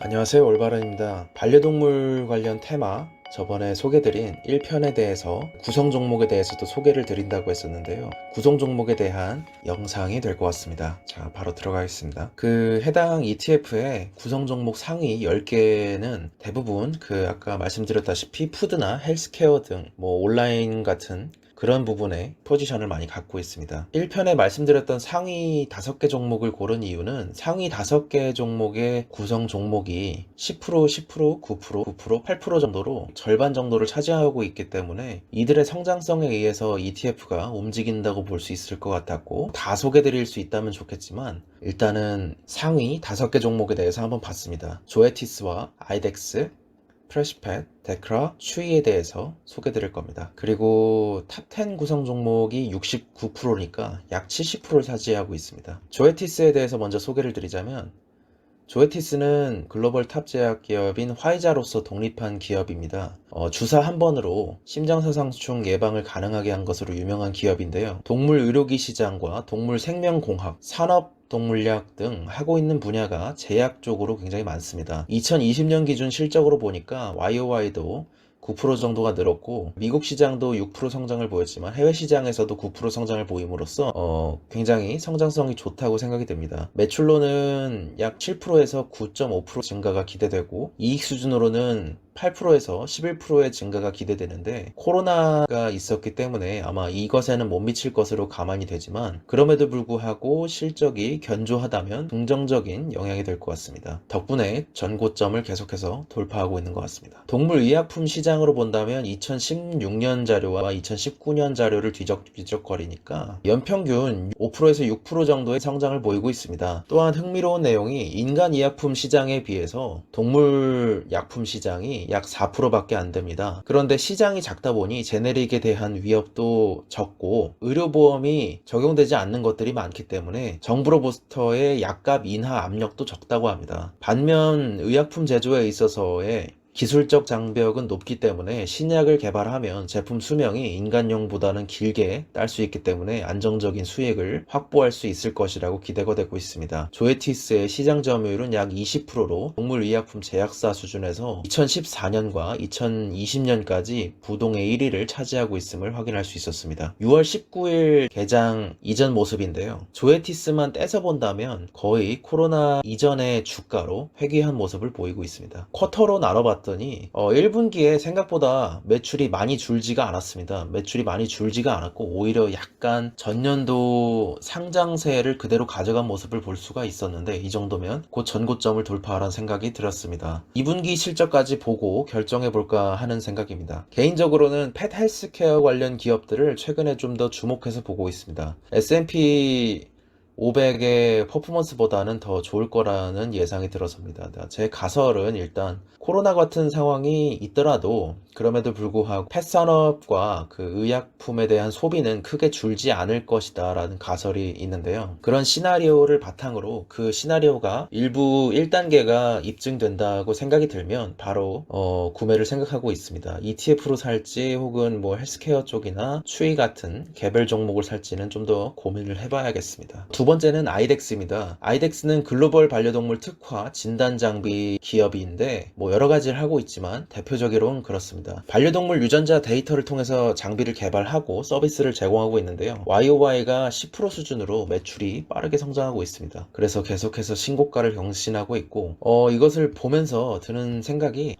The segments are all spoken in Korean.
안녕하세요, 올바른입니다. 반려동물 관련 테마 저번에 소개드린 1편에 대해서 구성 종목에 대해서도 소개를 드린다고 했었는데요. 구성 종목에 대한 영상이 될 것 같습니다. 자, 바로 들어가겠습니다. 그 해당 ETF의 구성 종목 상위 10개는 대부분 아까 말씀드렸다시피 푸드나 헬스케어 등 온라인 같은 그런 부분에 포지션을 많이 갖고 있습니다. 1편에 말씀드렸던 상위 5개 종목을 고른 이유는 상위 5개 종목의 구성 종목이 10%, 10%, 9%, 9%, 8% 정도로 절반 정도를 차지하고 있기 때문에 이들의 성장성에 의해서 ETF가 움직인다고 볼 수 있을 것 같았고, 다 소개드릴 수 있다면 좋겠지만 일단은 상위 5개 종목에 대해서 한번 봤습니다. 조에티스와 아이덱스, 프레시팻, 데크라, 추이에 대해서 소개드릴 겁니다. 그리고 탑10 구성 종목이 69%니까 약 70%를 차지하고 있습니다. 조에티스에 대해서 먼저 소개를 드리자면, 조에티스는 글로벌 탑 제약 기업인 화이자로서 독립한 기업입니다. 주사 한 번으로 심장사상충 예방을 가능하게 한 것으로 유명한 기업인데요. 동물 의료기 시장과 동물 생명공학, 산업 동물약 등 하고 있는 분야가 제약 쪽으로 굉장히 많습니다. 2020년 기준 실적으로 보니까 YOY도 9% 정도가 늘었고, 미국 시장도 6% 성장을 보였지만 해외 시장에서도 9% 성장을 보임으로써 굉장히 성장성이 좋다고 생각이 됩니다. 매출로는 약 7%에서 9.5% 증가가 기대되고, 이익 수준으로는 8%에서 11%의 증가가 기대되는데, 코로나가 있었기 때문에 아마 이것에는 못 미칠 것으로 감안이 되지만, 그럼에도 불구하고 실적이 견조하다면 긍정적인 영향이 될 것 같습니다. 덕분에 전고점을 계속해서 돌파하고 있는 것 같습니다. 동물의약품 시장으로 본다면 2016년 자료와 2019년 자료를 뒤적뒤적거리니까 연평균 5%에서 6% 정도의 성장을 보이고 있습니다. 또한 흥미로운 내용이 인간의약품 시장에 비해서 동물약품 시장이 약 4%밖에 안 됩니다. 그런데 시장이 작다 보니 제네릭에 대한 위협도 적고 의료보험이 적용되지 않는 것들이 많기 때문에 정부로부터의 약값 인하 압력도 적다고 합니다. 반면 의약품 제조에 있어서의 기술적 장벽은 높기 때문에 신약을 개발하면 제품 수명이 인간용보다는 길게 딸 수 있기 때문에 안정적인 수익을 확보할 수 있을 것이라고 기대가 되고 있습니다. 조에티스의 시장 점유율은 약 20%로 동물의약품 제약사 수준에서 2014년과 2020년까지 부동의 1위를 차지하고 있음을 확인할 수 있었습니다. 6월 19일 개장 이전 모습인데요. 조에티스만 떼서 본다면 거의 코로나 이전의 주가로 회귀한 모습을 보이고 있습니다. 쿼터로 나눠봤던 1분기에 생각보다 매출이 많이 줄지가 않았습니다. 매출이 많이 줄지가 않았고 오히려 약간 전년도 상장세를 그대로 가져간 모습을 볼 수가 있었는데, 이 정도면 곧 전고점을 돌파하라는 생각이 들었습니다. 2분기 실적까지 보고 결정해볼까 하는 생각입니다. 개인적으로는 펫 헬스케어 관련 기업들을 최근에 좀 더 주목해서 보고 있습니다. S&P 500의 퍼포먼스보다는 더 좋을 거라는 예상이 들어섭니다. 제 가설은 일단 코로나 같은 상황이 있더라도 그럼에도 불구하고 펫 산업과 의약품에 대한 소비는 크게 줄지 않을 것이다 라는 가설이 있는데요. 그런 시나리오를 바탕으로 그 시나리오가 일부 1단계가 입증된다고 생각이 들면 바로 구매를 생각하고 있습니다. ETF로 살지 혹은 헬스케어 쪽이나 추이 같은 개별 종목을 살지는 좀 더 고민을 해봐야겠습니다. 두 번째는 아이덱스입니다. 아이덱스는 글로벌 반려동물 특화 진단 장비 기업인데 여러 가지를 하고 있지만 대표적으로는 그렇습니다. 반려동물 유전자 데이터를 통해서 장비를 개발하고 서비스를 제공하고 있는데요. YOY가 10% 수준으로 매출이 빠르게 성장하고 있습니다. 그래서 계속해서 신고가를 경신하고 있고, 이것을 보면서 드는 생각이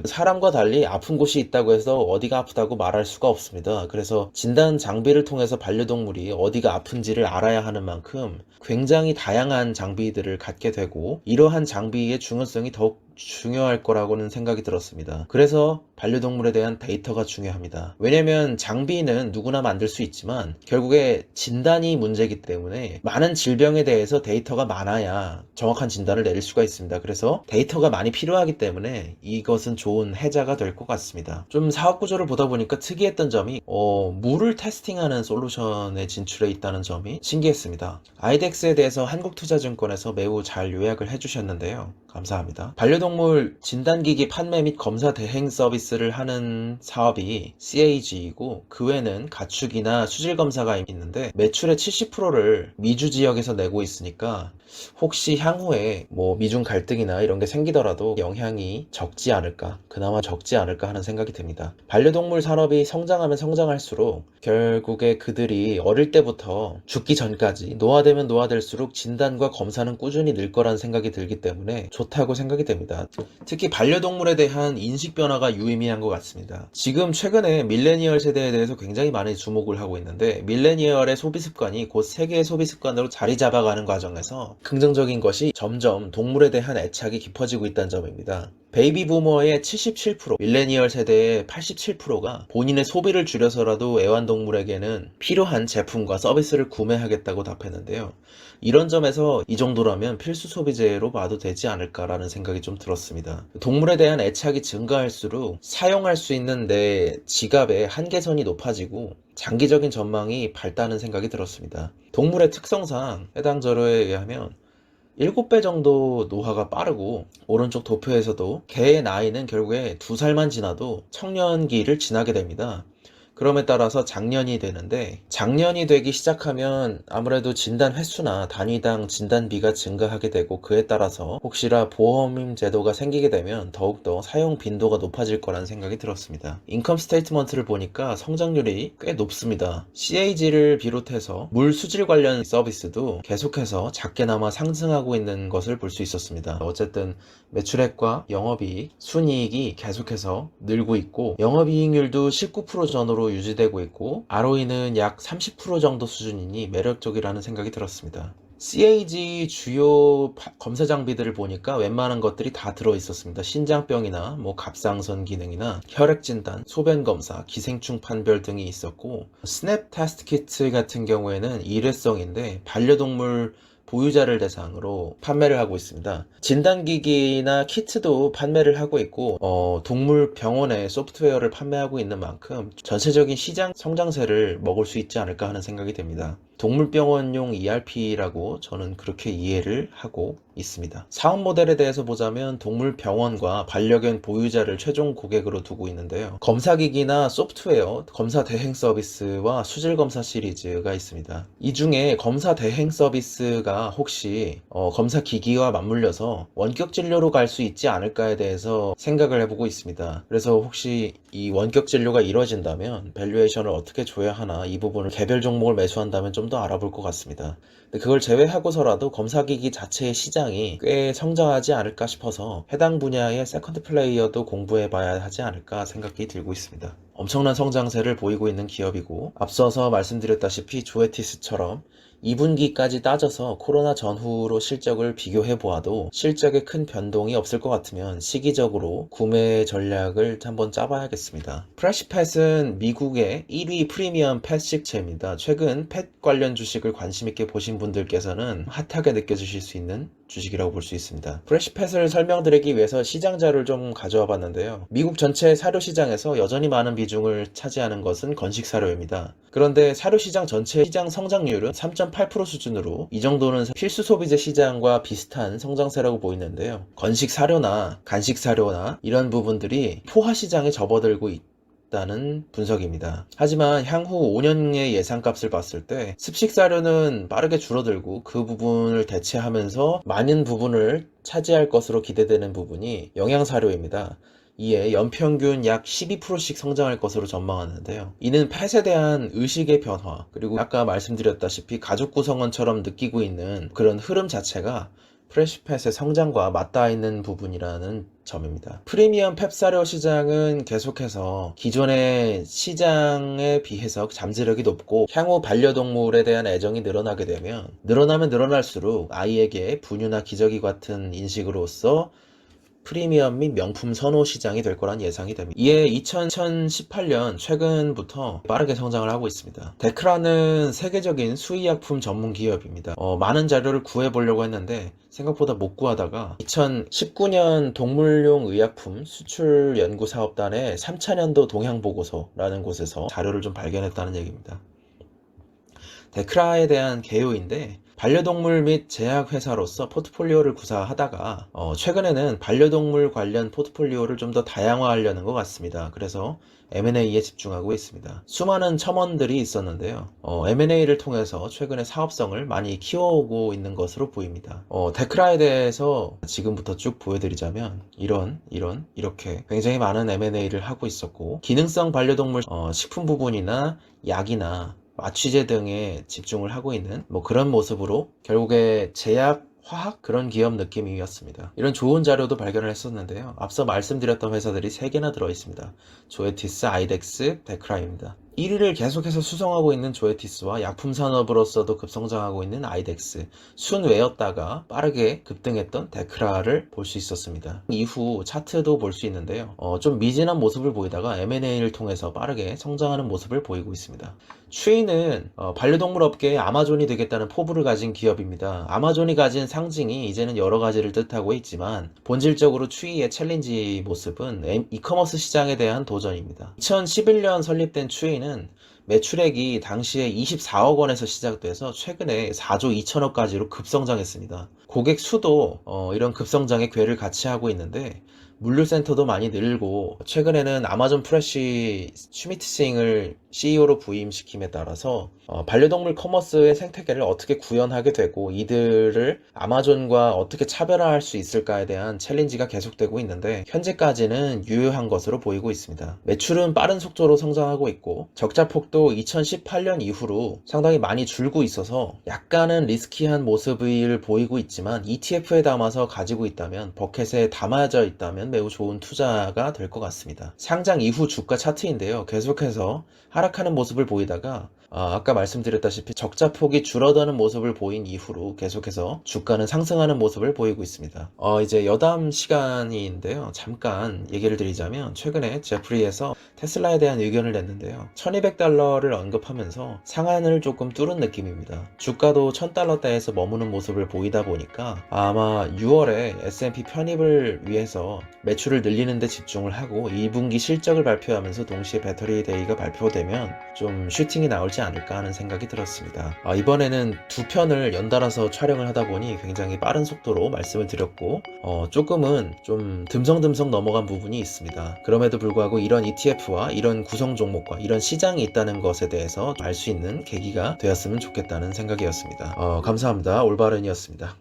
사람과 달리 아픈 곳이 있다고 해서 어디가 아프다고 말할 수가 없습니다. 그래서 진단 장비를 통해서 반려동물이 어디가 아픈지를 알아야 하는 만큼 굉장히 다양한 장비들을 갖게 되고, 이러한 장비의 중요성이 더욱 중요할 거라고는 생각이 들었습니다. 그래서 반려동물에 대한 데이터가 중요합니다. 왜냐면 장비는 누구나 만들 수 있지만 결국에 진단이 문제이기 때문에 많은 질병에 대해서 데이터가 많아야 정확한 진단을 내릴 수가 있습니다. 그래서 데이터가 많이 필요하기 때문에 이것은 좋은 해자가 될 것 같습니다. 좀 사업 구조를 보다 보니까 특이했던 점이 물을 테스팅하는 솔루션에 진출해 있다는 점이 신기했습니다. 아이덱스에 대해서 한국투자증권에서 매우 잘 요약을 해주셨는데요. 감사합니다. 반려동물 진단기기 판매 및 검사 대행 서비스를 하는 사업이 CAG이고 그 외에는 가축이나 수질 검사가 있는데 매출의 70%를 미주 지역에서 내고 있으니까 혹시 향후에 뭐 미중 갈등이나 이런 게 생기더라도 영향이 적지 않을까, 그나마 적지 않을까 하는 생각이 듭니다. 반려동물 산업이 성장하면 성장할수록 결국에 그들이 어릴 때부터 죽기 전까지 노화되면 노화될수록 진단과 검사는 꾸준히 늘 거라는 생각이 들기 때문에 좋다고 생각이 됩니다. 특히 반려동물에 대한 인식 변화가 유의미한 것 같습니다. 지금 최근에 밀레니얼 세대에 대해서 굉장히 많이 주목을 하고 있는데 밀레니얼의 소비 습관이 곧 세계의 소비 습관으로 자리 잡아가는 과정에서 긍정적인 것이 점점 동물에 대한 애착이 깊어지고 있다는 점입니다. 베이비 부머의 77%, 밀레니얼 세대의 87%가 본인의 소비를 줄여서라도 애완동물에게는 필요한 제품과 서비스를 구매하겠다고 답했는데요. 이런 점에서 이 정도라면 필수 소비재로 봐도 되지 않을까라는 생각이 좀 들었습니다. 동물에 대한 애착이 증가할수록 사용할 수 있는 내 지갑의 한계선이 높아지고 장기적인 전망이 밝다는 생각이 들었습니다. 동물의 특성상 해당 자료에 의하면 7배 정도 노화가 빠르고 오른쪽 도표에서도 개의 나이는 결국에 2살만 지나도 청년기를 지나게 됩니다. 그럼에 따라서 장년이 되는데 장년이 되기 시작하면 아무래도 진단 횟수나 단위당 진단비가 증가하게 되고 그에 따라서 혹시나 보험 제도가 생기게 되면 더욱더 사용 빈도가 높아질 거라는 생각이 들었습니다. 인컴 스테이트먼트를 보니까 성장률이 꽤 높습니다. CAG를 비롯해서 물 수질 관련 서비스도 계속해서 작게나마 상승하고 있는 것을 볼 수 있었습니다. 어쨌든 매출액과 영업이익, 순이익이 계속해서 늘고 있고 영업이익률도 19% 전후로 유지되고 있고 ROE는 약 30% 정도 수준이니 매력적이라는 생각이 들었습니다. CAG 주요 검사 장비들을 보니까 웬만한 것들이 다 들어있었습니다. 신장병이나 뭐 갑상선 기능이나 혈액 진단, 소변 검사, 기생충 판별 등이 있었고 스냅 테스트 키트 같은 경우에는 일회성인데 반려동물 보유자를 대상으로 판매를 하고 있습니다. 진단기기나 키트도 판매를 하고 있고 동물 병원에 소프트웨어를 판매하고 있는 만큼 전체적인 시장 성장세를 먹을 수 있지 않을까 하는 생각이 듭니다. 동물병원용 ERP라고 저는 그렇게 이해를 하고 있습니다. 사업 모델에 대해서 보자면 동물병원과 반려견 보유자를 최종 고객으로 두고 있는데요. 검사기기나 소프트웨어, 검사 대행 서비스와 수질검사 시리즈가 있습니다. 이 중에 검사 대행 서비스가 혹시 검사기기와 맞물려서 원격 진료로 갈 수 있지 않을까에 대해서 생각을 해보고 있습니다. 그래서 혹시 이 원격 진료가 이루어진다면 밸류에이션을 어떻게 줘야 하나 이 부분을 개별 종목을 매수한다면 좀 더 알아볼 것 같습니다. 근데 그걸 제외하고서라도 검사기기 자체의 시장이 꽤 성장하지 않을까 싶어서 해당 분야의 세컨드 플레이어도 공부해 봐야 하지 않을까 생각이 들고 있습니다. 엄청난 성장세를 보이고 있는 기업이고 앞서서 말씀드렸다시피 조에티스처럼 2분기까지 따져서 코로나 전후로 실적을 비교해 보아도 실적에 큰 변동이 없을 것 같으면 시기적으로 구매 전략을 한번 짜봐야겠습니다. 프레시팻은 미국의 1위 프리미엄 펫 식체입니다. 최근 펫 관련 주식을 관심 있게 보신 분들께서는 핫하게 느껴지실 수 있는 주식이라고 볼 수 있습니다. 프레시팻을 설명드리기 위해서 시장 자료를 좀 가져와 봤는데요. 미국 전체 사료 시장에서 여전히 많은 비중을 차지하는 것은 건식 사료입니다. 그런데 사료 시장 전체 시장 성장률은 3.8% 수준으로 이 정도는 필수 소비재 시장과 비슷한 성장세라고 보이는데요. 건식 사료나 간식 사료나 이런 부분들이 포화 시장에 접어들고 있다는 분석입니다. 하지만 향후 5년의 예상값을 봤을 때 습식사료는 빠르게 줄어들고 그 부분을 대체하면서 많은 부분을 차지할 것으로 기대되는 부분이 영양사료입니다. 이에 연평균 약 12%씩 성장할 것으로 전망하는데요. 이는 펫에 대한 의식의 변화, 그리고 아까 말씀드렸다시피 가족 구성원처럼 느끼고 있는 그런 흐름 자체가 프레시팻의 성장과 맞닿아 있는 부분이라는 점입니다. 프리미엄 펫사료 시장은 계속해서 기존의 시장에 비해서 잠재력이 높고 향후 반려동물에 대한 애정이 늘어나게 되면 늘어나면 늘어날수록 아이에게 분유나 기저귀 같은 인식으로서 프리미엄 및 명품 선호 시장이 될 거란 예상이 됩니다. 이에 2018년 최근부터 빠르게 성장을 하고 있습니다. 데크라는 세계적인 수의약품 전문 기업입니다. 많은 자료를 구해보려고 했는데 생각보다 못 구하다가 2019년 동물용 의약품 수출 연구사업단의 3차년도 동향보고서라는 곳에서 자료를 좀 발견했다는 얘기입니다. 데크라에 대한 개요인데 반려동물 및 제약회사로서 포트폴리오를 구사하다가 최근에는 반려동물 관련 포트폴리오를 좀 더 다양화하려는 것 같습니다. 그래서 M&A에 집중하고 있습니다. 수많은 첨언들이 있었는데요. M&A를 통해서 최근에 사업성을 많이 키워오고 있는 것으로 보입니다. 데크라에 대해서 지금부터 쭉 보여드리자면 이렇게 굉장히 많은 M&A를 하고 있었고, 기능성 반려동물 식품 부분이나 약이나 마취제 등에 집중을 하고 있는 그런 모습으로 결국에 제약 화학 그런 기업 느낌이었습니다. 이런 좋은 자료도 발견을 했었는데요. 앞서 말씀드렸던 회사들이 3개나 들어있습니다. 조에티스, 아이덱스, 데크라입니다. 1위를 계속해서 수성하고 있는 조에티스와 약품 산업으로서도 급성장하고 있는 아이덱스, 순외였다가 빠르게 급등했던 데크라를 볼 수 있었습니다. 이후 차트도 볼 수 있는데요. 좀 미진한 모습을 보이다가 M&A를 통해서 빠르게 성장하는 모습을 보이고 있습니다. 추이는 반려동물 업계의 아마존이 되겠다는 포부를 가진 기업입니다. 아마존이 가진 상징이 이제는 여러 가지를 뜻하고 있지만 본질적으로 추이의 챌린지 모습은 이커머스 시장에 대한 도전입니다. 2011년 설립된 추이는 매출액이 당시에 24억 원에서 시작돼서 최근에 4조 2천억까지로 급성장했습니다. 고객 수도 이런 급성장의 궤를 같이 하고 있는데, 물류센터도 많이 늘고 최근에는 아마존 프레쉬 슈미트싱을 CEO로 부임시킴에 따라서 반려동물 커머스의 생태계를 어떻게 구현하게 되고 이들을 아마존과 어떻게 차별화할 수 있을까에 대한 챌린지가 계속되고 있는데, 현재까지는 유효한 것으로 보이고 있습니다. 매출은 빠른 속도로 성장하고 있고 적자폭도 2018년 이후로 상당히 많이 줄고 있어서 약간은 리스키한 모습을 보이고 있지만 ETF에 담아서 가지고 있다면, 버켓에 담아져 있다면 매우 좋은 투자가 될 것 같습니다. 상장 이후 주가 차트인데요. 계속해서 하락하는 모습을 보이다가 아까 말씀드렸다시피 적자폭이 줄어드는 모습을 보인 이후로 계속해서 주가는 상승하는 모습을 보이고 있습니다. 이제 여담 시간인데요. 잠깐 얘기를 드리자면, 최근에 제프리에서 테슬라에 대한 의견을 냈는데요. $1200를 언급하면서 상한을 조금 뚫은 느낌입니다. 주가도 $1000대에서 머무는 모습을 보이다 보니까 아마 6월에 S&P 편입을 위해서 매출을 늘리는 데 집중을 하고 2분기 실적을 발표하면서 동시에 배터리 데이가 발표되면 좀 슈팅이 나올지 않을까 하는 생각이 들었습니다. 이번에는 2편을 연달아서 촬영을 하다 보니 굉장히 빠른 속도로 말씀을 드렸고 조금은 좀 듬성듬성 넘어간 부분이 있습니다. 그럼에도 불구하고 이런 ETF와 이런 구성 종목과 이런 시장이 있다는 것에 대해서 알 수 있는 계기가 되었으면 좋겠다는 생각이었습니다. 감사합니다. 올바른이었습니다.